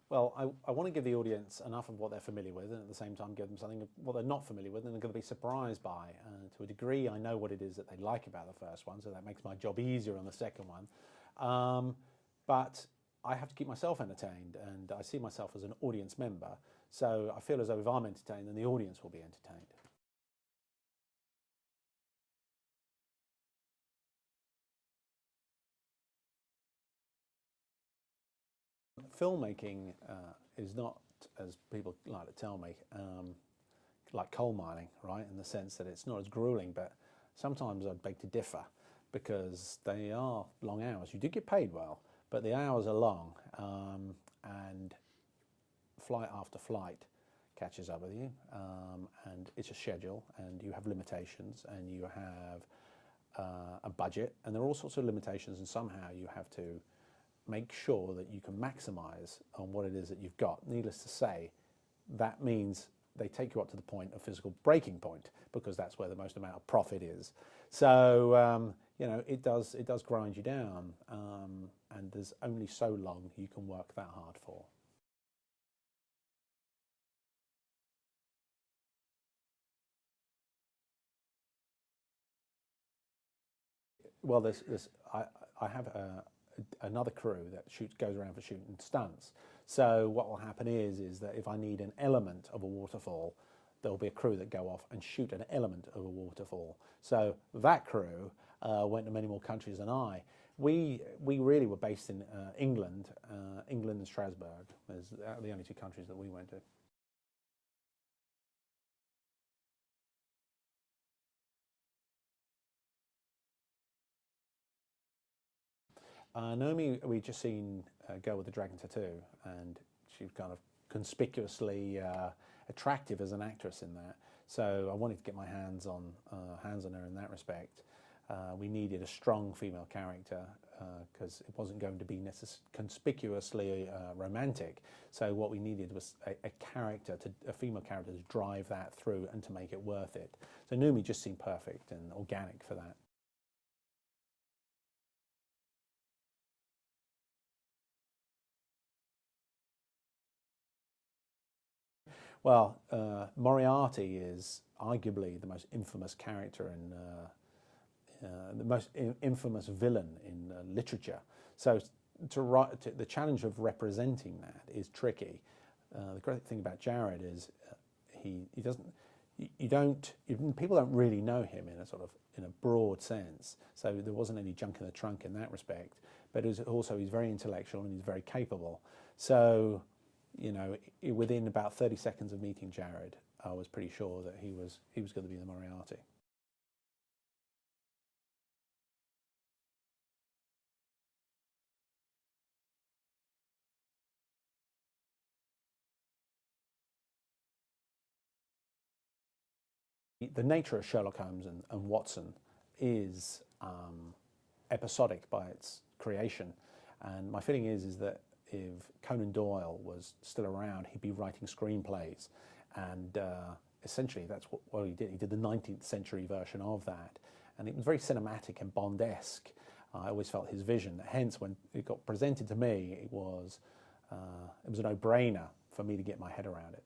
Well, I want to give the audience enough of what they're familiar with, and at the same time give them something of what they're not familiar with and they're going to be surprised by. To a degree, I know what it is that they like about the first one, so that makes my job easier on the second one. But I have to keep myself entertained, and I see myself as an audience member. So I feel as though if I'm entertained, then the audience will be entertained. Filmmaking is not, as people like to tell me, like coal mining, right? In the sense that it's not as grueling, but sometimes I'd beg to differ because they are long hours. You do get paid well, but the hours are long, and flight after flight catches up with you, and it's a schedule, and you have limitations, and you have a budget, and there are all sorts of limitations, and somehow you have to make sure that you can maximize on what it is that you've got. Needless to say, that means they take you up to the point of physical breaking point, because that's where the most amount of profit is. So you know, it does grind you down, and there's only so long you can work that hard for. Well, I have another crew that goes around for shooting stunts. So what will happen is that if I need an element of a waterfall, there'll be a crew that go off and shoot an element of a waterfall. So that crew went to many more countries than I. We really were based in England, England and Strasbourg. There's the only two countries that we went to. Naomi, we just seen Girl with the Dragon Tattoo, and she's kind of conspicuously attractive as an actress in that. So I wanted to get my hands on her in that respect. We needed a strong female character because it wasn't going to be conspicuously romantic. So what we needed was a female character to drive that through and to make it worth it. So Naomi just seemed perfect and organic for that. Well, Moriarty is arguably the most infamous character in the most infamous villain in literature. So the challenge of representing that is tricky. The great thing about Jared is he doesn't. People don't really know him in a broad sense. So there wasn't any junk in the trunk in that respect. But he's very intellectual and he's very capable. So, you know, within about 30 seconds of meeting Jared, I was pretty sure that he was going to be the Moriarty. The nature of Sherlock Holmes and Watson is episodic by its creation, and my feeling is that if Conan Doyle was still around, he'd be writing screenplays, and essentially that's what he did. He did the 19th century version of that, and it was very cinematic and Bond-esque. I always felt his vision. Hence, when it got presented to me, it was a no-brainer for me to get my head around it.